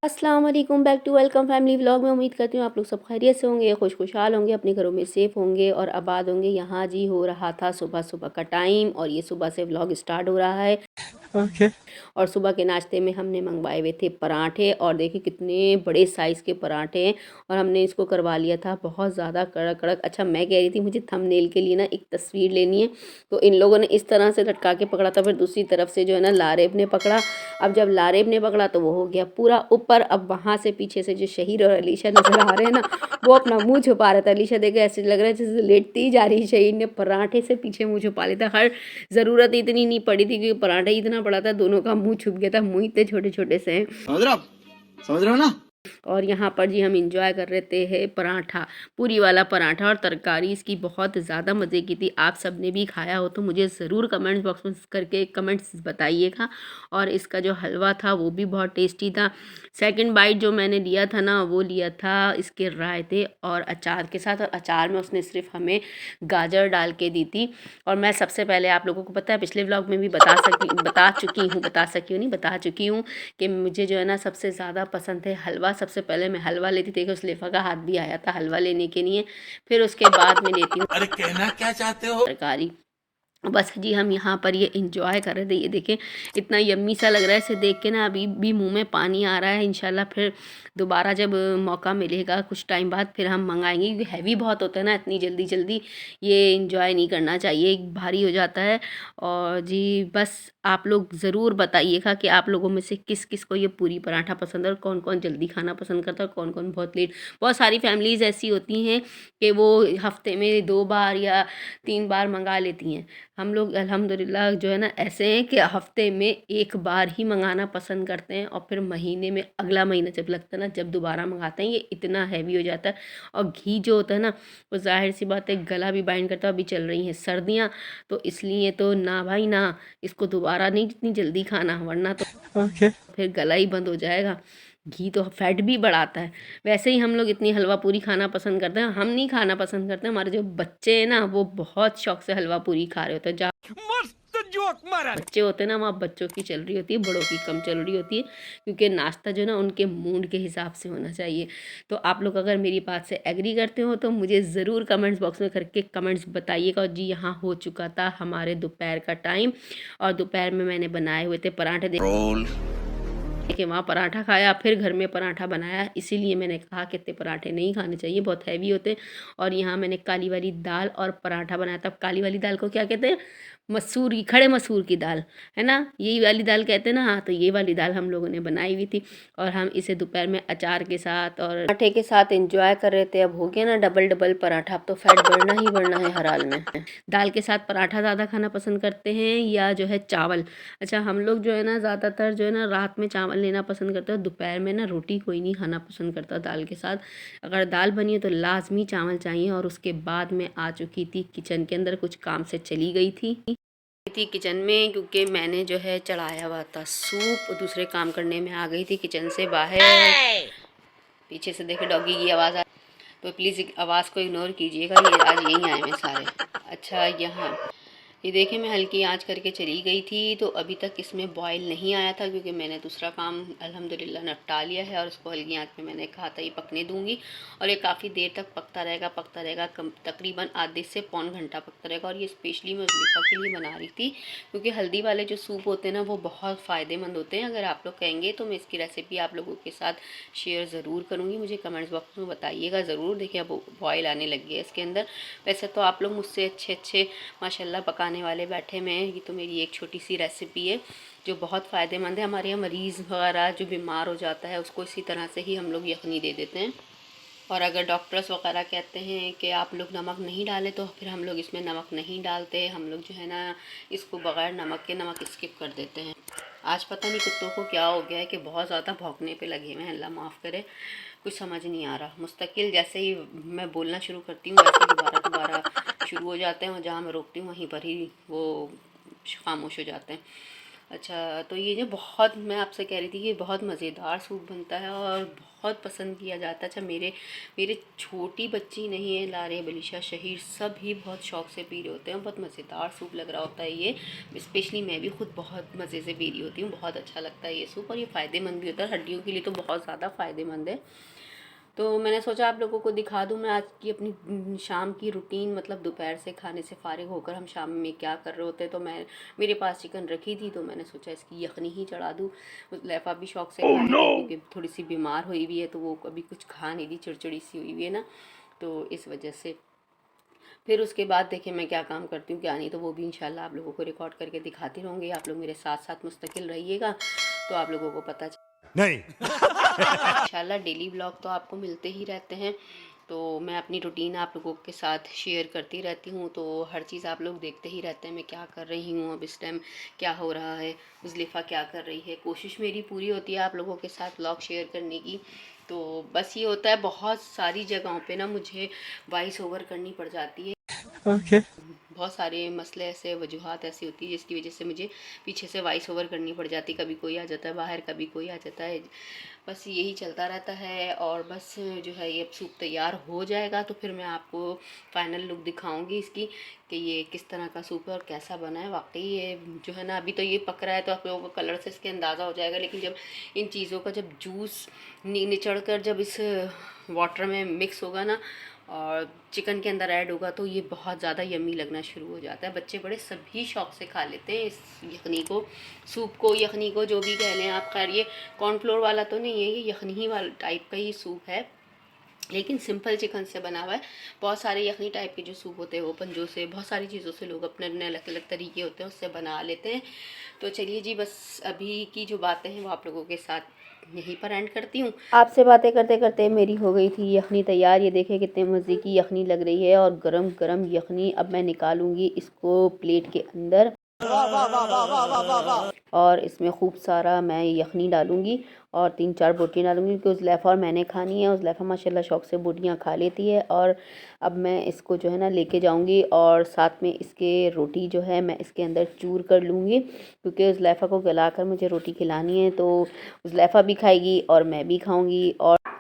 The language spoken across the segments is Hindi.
अस्सलाम वालेकुम, back to welcome family vlog में। उम्मीद करती हूँ आप लोग सब खैरियत से होंगे, खुशहाल होंगे, अपने घरों में सेफ़ होंगे और आबाद होंगे। यहाँ जी हो रहा था सुबह सुबह का टाइम और ये सुबह से व्लॉग स्टार्ट हो रहा है। ओके। और सुबह के नाश्ते में हमने मंगवाए हुए थे पराठे और देखिए कितने बड़े साइज़ के पराठे हैं और हमने इसको करवा लिया था बहुत ज़्यादा कड़क कड़क। अच्छा, मैं कह रही थी मुझे थंबनेल के लिए ना एक तस्वीर लेनी है, तो इन लोगों ने इस तरह से लटका के पकड़ा था, फिर दूसरी तरफ से जो है ना लारेब ने पकड़ा। अब जब लारेब ने पकड़ा तो वो हो गया पूरा ऊपर। अब वहाँ से पीछे से जो शहीर और अलीशा नज़र आ रहे हैं ना, वो अपना मुंह छुपा रहा था। अलीशा देखे ऐसे लग रहा है जैसे लेटती ही जा रही है, शहीर ने पराठे से पीछे मुंह छुपा लिया था। हर ज़रूरत इतनी नहीं पड़ी थी क्योंकि पराठा ही इतना बड़ा था, दोनों का मुंह छुप गया था। मुंह इतने छोटे छोटे से हैं, समझ रहे हो ना। और यहाँ पर जी हम इंजॉय कर रहे थे पराठा, पूरी वाला पराठा और तरकारी इसकी बहुत ज़्यादा मज़े की थी। आप सब ने भी खाया हो तो मुझे ज़रूर कमेंट्स बॉक्स में करके कमेंट्स बताइएगा। और इसका जो हलवा था वो भी बहुत टेस्टी था। सेकंड बाइट जो मैंने लिया था ना, वो लिया था इसके रायते और अचार के साथ, और अचार में उसने सिर्फ हमें गाजर डाल के दी थी। और मैं सबसे पहले, आप लोगों को पता है पिछले व्लॉग में भी बता चुकी हूँ कि मुझे जो है ना सबसे ज़्यादा पसंद है हलवा। सबसे पहले मैं हलवा लेती थी, उस लेफा का हाथ भी आया था हलवा लेने के लिए। फिर उसके बाद मैं लेती हूँ, अरे कहना क्या चाहते हो, तरकारी। बस जी हम यहाँ पर ये इंजॉय कर रहे थे। ये देखें इतना यम्मी सा लग रहा है, इसे देख के ना अभी भी मुंह में पानी आ रहा है। इंशाल्लाह फिर दोबारा जब मौका मिलेगा कुछ टाइम बाद फिर हम मंगाएंगे, क्योंकि हैवी बहुत होता है ना, इतनी जल्दी जल्दी ये इंजॉय नहीं करना चाहिए, भारी हो जाता है। और जी बस आप लोग ज़रूर बताइएगा कि आप लोगों में से किस किस को ये पूरी पराठा पसंद है और कौन कौन जल्दी खाना पसंद करता है और कौन कौन बहुत लेट। बहुत सारी फैमिलीज़ ऐसी होती हैं कि वो हफ्ते में 2 बार या 3 बार मंगा लेती हैं। हम लोग अल्हम्दुलिल्लाह जो है ना ऐसे हैं कि हफ्ते में 1 बार ही मंगाना पसंद करते हैं, और फिर महीने में अगला महीना जब लगता है ना, जब दोबारा मंगाते हैं, ये इतना हैवी हो जाता है। और घी जो होता है ना, वो ज़ाहिर सी बात है गला भी बाइंड करता है। अभी चल रही हैं सर्दियाँ, तो इसलिए तो ना भाई ना, इसको दोबारा नहीं इतनी जल्दी खाना, वरना तो ओके फिर गला ही बंद हो जाएगा। घी तो फैट भी बढ़ाता है। वैसे ही हम लोग इतनी हलवा पूरी खाना पसंद करते हैं, हम नहीं खाना पसंद करते, हमारे जो बच्चे हैं ना वो बहुत शौक से हलवा पूरी खा रहे होते हैं। मस्त जोक मारा। बच्चे होते हैं ना, वहाँ बच्चों की चल रही होती है, बड़ों की कम चल रही होती है, क्योंकि नाश्ता जो है ना उनके मूड के हिसाब से होना चाहिए। तो आप लोग अगर मेरी बात से एग्री करते हो तो मुझे ज़रूर कमेंट्स बॉक्स में करके कमेंट्स बताइएगा। और जी यहाँ हो चुका था हमारे दोपहर का टाइम, और दोपहर में मैंने बनाए हुए थे पराठे। देखिए वहाँ पराठा खाया, फिर घर में पराठा बनाया, इसीलिए मैंने कहा कि इतने पराठे नहीं खाने चाहिए, बहुत हैवी होते। और यहाँ मैंने काली वाली दाल और पराठा बनाया था। काली वाली दाल को क्या कहते हैं? मसूर की, खड़े मसूर की दाल, है ना, यही वाली दाल कहते हैं ना। हाँ, तो ये वाली दाल हम लोगों ने बनाई हुई थी और हम इसे दोपहर में अचार के साथ और पराठे के साथ एंजॉय कर रहे थे। अब हो गया ना डबल डबल पराठा, अब तो फैट बढ़ना ही बढ़ना है हर हाल में। दाल के साथ पराठा ज़्यादा खाना पसंद करते हैं या जो है चावल? अच्छा, हम लोग जो है ना ज़्यादातर जो है ना रात में चावल लेना पसंद करते हैं, दोपहर में ना रोटी कोई नहीं खाना पसंद करता दाल के साथ। अगर दाल बनी है तो लाजमी चावल चाहिए। और उसके बाद मैं आ चुकी थी किचन के अंदर, कुछ काम से चली गई थी किचन में, क्योंकि मैंने जो है चढ़ाया हुआ था सूप, दूसरे काम करने में आ गई थी किचन से बाहर। पीछे से देखे डॉगी की आवाज़ आ, तो प्लीज़ आवाज़ को इग्नोर कीजिएगा, ये आज यहीं आए हैं सारे। अच्छा, यहाँ ये देखिए मैं हल्की आंच करके चली गई थी, तो अभी तक इसमें बॉयल नहीं आया था, क्योंकि मैंने दूसरा काम अल्हम्दुलिल्लाह निपटा लिया है। और इसको हल्की आंच में मैंने कहा था ये पकने दूंगी, और ये काफ़ी देर तक पकता रहेगा, तकरीबन आधे से पौन घंटा पकता रहेगा। और ये स्पेशली मैं जुलेखा के लिए बना रही थी, क्योंकि हल्दी वाले जो सूप होते हैं ना वो बहुत फ़ायदेमंद होते हैं। अगर आप लोग कहेंगे तो मैं इसकी रेसिपी आप लोगों के साथ शेयर ज़रूर करूँगी, मुझे कमेंट्स बॉक्स में बताइएगा ज़रूर। देखिए अब बॉयल आने लग गया है इसके अंदर। वैसे तो आप लोग मुझसे अच्छे अच्छे माशाल्लाह पकाने वाले बैठे में, ये तो मेरी एक छोटी सी रेसिपी है जो बहुत फ़ायदेमंद है। हमारे यहाँ मरीज़ वगैरह जो बीमार हो जाता है उसको इसी तरह से ही हम लोग यखनी दे देते हैं। और अगर डॉक्टर्स वगैरह कहते हैं कि आप लोग नमक नहीं डालें, तो फिर हम लोग इसमें नमक नहीं डालते। हम लोग जो है ना इसको बग़ैर नमक के नमक स्किप कर देते हैं। आज पता नहीं कुत्तों को क्या हो गया है कि बहुत ज़्यादा भौंकने पे लगे हुए हैं, अल्लाह माफ़ करे, कुछ समझ नहीं आ रहा। मुस्तकिल जैसे ही मैं बोलना शुरू करती हूँ वैसे दोबारा दोबारा शुरू हो जाते हैं, और जहाँ मैं रोकती हूँ वहीं पर ही वो खामोश हो जाते हैं। अच्छा, तो ये जो बहुत मैं आपसे कह रही थी कि बहुत मज़ेदार सूप बनता है और बहुत पसंद किया जाता है। अच्छा, मेरे मेरे छोटी बच्ची नहीं है, लारे बलिशा शहीर सभी बहुत शौक़ से पी रहे होते हैं। बहुत मज़ेदार सूप लग रहा होता है ये। स्पेशली मैं भी खुद बहुत मज़े से पी रही होती हूँ। बहुत अच्छा लगता है ये सूप और ये फ़ायदेमंद भी होता है, हड्डियों के लिए तो बहुत ज़्यादा फ़ायदेमंद है। तो मैंने सोचा आप लोगों को दिखा दूं मैं आज की अपनी शाम की रूटीन, मतलब दोपहर से खाने से फारिग होकर हम शाम में क्या कर रहे होते हैं। तो मैं मेरे पास चिकन रखी थी तो मैंने सोचा इसकी यखनी ही चढ़ा दूं। लैफा भी शौक से खा लेती क्योंकि थोड़ी सी बीमार हुई हुई है, तो वो कभी कुछ खा नहीं रही, चिड़चिड़ी सी हुई हुई है ना, तो इस वजह से। फिर उसके बाद देखिए मैं क्या काम करती हूँ क्या नहीं, तो वो भी इंशाल्लाह आप लोगों को रिकॉर्ड करके दिखाती रहूँगी। आप लोग मेरे साथ साथ मुस्तकिल रहिएगा तो आप लोगों को पता नहीं इंशाल्लाह डेली ब्लॉग तो आपको मिलते ही रहते हैं। तो मैं अपनी रूटीन आप लोगों के साथ शेयर करती रहती हूँ, तो हर चीज़ आप लोग देखते ही रहते हैं मैं क्या कर रही हूँ, अब इस टाइम क्या हो रहा है, मुज़लिफ़ा क्या कर रही है। कोशिश मेरी पूरी होती है आप लोगों के साथ ब्लॉग शेयर करने की। तो बस ये होता है बहुत सारी जगहों पे ना मुझे वॉइस ओवर करनी पड़ जाती है। ओके। बहुत सारे मसले ऐसे वजूहात ऐसी होती है जिसकी वजह से मुझे पीछे से वॉइस ओवर करनी पड़ जाती है। कभी कोई आ जाता है बाहर, कभी कोई आ जाता है, बस यही चलता रहता है। और बस जो है ये सूप तैयार हो जाएगा तो फिर मैं आपको फाइनल लुक दिखाऊंगी इसकी कि ये किस तरह का सूप है और कैसा बना है। वाकई ये जो है ना, अभी तो ये पक रहा है तो आप लोगों को कलर से इसके अंदाज़ा हो जाएगा, लेकिन जब इन चीज़ों का जब जूस निचड़ कर जब इस वाटर में मिक्स होगा ना और चिकन के अंदर ऐड होगा तो ये बहुत ज़्यादा यम्मी लगना शुरू हो जाता है। बच्चे बड़े सभी शौक़ से खा लेते हैं इस यखनी को, सूप को, यखनी को, जो भी कह लें आप। खैर ये कॉर्नफ्लोर वाला तो नहीं है, ये यखनी ही वाला टाइप का ही सूप है, लेकिन सिंपल चिकन से बना हुआ है। बहुत सारे यखनी टाइप के जो सूप होते हैं वो पंजों से, बहुत सारी चीज़ों से लोग अपने अपने अलग अलग तरीके होते हैं उससे बना लेते हैं। तो चलिए जी, बस अभी की जो बातें हैं वो आप लोगों के साथ यहीं पर एंड करती हूँ। आपसे बातें करते करते मेरी हो गई थी यखनी तैयार। ये देखिए कितने मज़े की यखनी लग रही है और गरम गरम यखनी। अब मैं निकालूंगी इसको प्लेट के अंदर और इसमें खूब सारा मैं यखनी डालूंगी और 3-4 बोटियाँ डालूंगी क्योंकि उज़लैफ़ा और मैंने खानी है। उज़लैफ़ा माशाल्लाह शौक़ से बोटियाँ खा लेती है। और अब मैं इसको जो है ना लेके जाऊंगी और साथ में इसके रोटी जो है मैं इसके अंदर चूर कर लूँगी क्योंकि उज़लैफ़ा को गला कर मुझे रोटी खिलानी है। तो उज़लैफ़ा भी खाएगी और मैं भी खाऊँगी।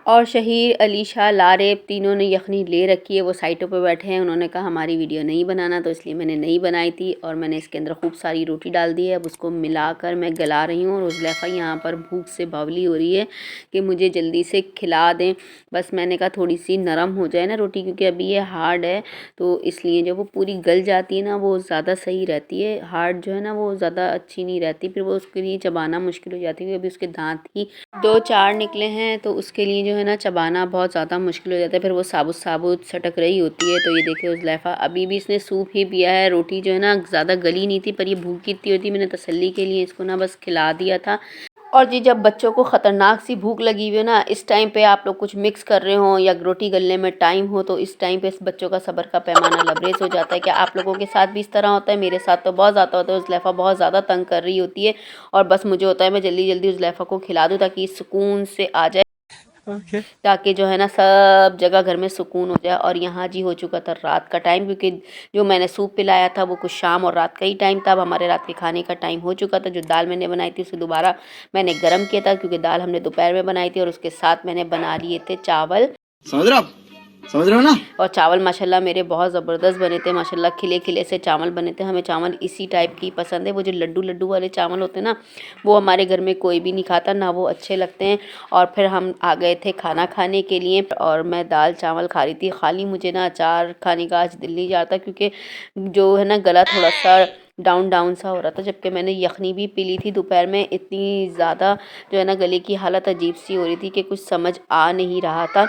और शहीर, अलीशा, लारेब तीनों ने यखनी ले रखी है, वो साइटों पे बैठे हैं। उन्होंने कहा हमारी वीडियो नहीं बनाना, तो इसलिए मैंने नहीं बनाई थी और मैंने इसके अंदर खूब सारी रोटी डाल दी है। अब उसको मिलाकर मैं गला रही हूँ और उज़लैफ़ा यहाँ पर भूख से बावली हो रही है कि मुझे जल्दी से खिला दें। बस मैंने कहा थोड़ी सी नरम हो जाए ना रोटी, क्योंकि अभी ये हार्ड है, तो इसलिए जब वो पूरी गल जाती है ना वो ज़्यादा सही रहती है। हार्ड जो है ना वो ज़्यादा अच्छी नहीं रहती, फिर वो उसके लिए चबाना मुश्किल हो जाती है। अभी उसके दाँत ही 2-4 निकले हैं तो उसके लिए जो है ना चबाना बहुत ज़्यादा मुश्किल हो जाता है, फिर वो साबुत साबुत सटक रही होती है। तो ये देखिए उज़लैफ़ा अभी भी इसने सूप ही पिया है, रोटी जो है ना ज़्यादा गली नहीं थी, पर ये भूख कितनी होती, मैंने तसल्ली के लिए इसको ना बस खिला दिया था। और जी जब बच्चों को ख़तरनाक सी भूख लगी हुई है ना, इस टाइम पे आप लोग कुछ मिक्स कर रहे हो या रोटी गलने में टाइम हो, तो इस टाइम पे इस बच्चों का सब्र का पैमाना लबरेज हो जाता है। क्या आप लोगों के साथ भी इस तरह होता है? मेरे साथ तो बहुत ज़्यादा होता है। उज़लैफ़ा बहुत ज़्यादा तंग कर रही होती है और बस मुझे होता है मैं जल्दी जल्दी उज़लैफ़ा को खिला दूँ ताकि सुकून से आ जाए, ताकि जो है ना सब जगह घर में सुकून हो जाए। और यहाँ जी हो चुका था रात का टाइम, क्योंकि जो मैंने सूप पिलाया था वो कुछ शाम और रात का ही टाइम था। अब हमारे रात के खाने का टाइम हो चुका था। जो दाल मैंने बनाई थी उसे दोबारा मैंने गर्म किया था, क्योंकि दाल हमने दोपहर में बनाई थी और उसके साथ मैंने बना लिए थे चावल। समझ रहे हो ना? और चावल माशाल्लाह मेरे बहुत ज़बरदस्त बने थे, माशाल्लाह खिले खिले से चावल बने थे। हमें चावल इसी टाइप की पसंद है, वो जो लड्डू लड्डू वाले चावल होते हैं ना, वो हमारे घर में कोई भी नहीं खाता, ना वो अच्छे लगते हैं। और फिर हम आ गए थे खाना खाने के लिए और मैं दाल चावल खा रही थी। खाली मुझे ना अचार खाने का आज दिल नहीं चाहता, क्योंकि जो है ना गला थोड़ा सा डाउन डाउन सा हो रहा था। जबकि मैंने यखनी भी पी ली थी दोपहर में, इतनी ज़्यादा जो है ना गले की हालत अजीब सी हो रही थी कि कुछ समझ आ नहीं रहा था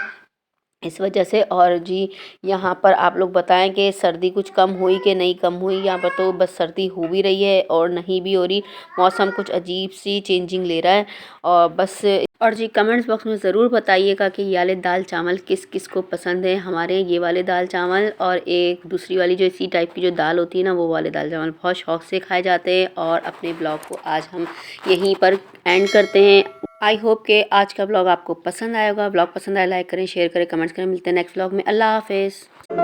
इस वजह से। और जी यहाँ पर आप लोग बताएं कि सर्दी कुछ कम हुई कि नहीं कम हुई। यहाँ पर तो बस सर्दी हो भी रही है और नहीं भी हो रही, मौसम कुछ अजीब सी चेंजिंग ले रहा है। और बस और जी कमेंट्स बॉक्स में ज़रूर बताइएगा कि ये वाले दाल चावल किस किस को पसंद है। हमारे ये वाले दाल चावल और एक दूसरी वाली जो इसी टाइप की जो दाल होती है ना, वो वाले दाल चावल बहुत शौक़ से खाए जाते हैं। और अपने ब्लॉग को आज हम यहीं पर एंड करते हैं। आई होप कि आज का ब्लॉग आपको पसंद आया होगा। ब्लॉग पसंद आया लाइक करें, शेयर करें, कमेंट्स करें। मिलते हैं नेक्स्ट ब्लॉग में। अल्लाह हाफ़िज़।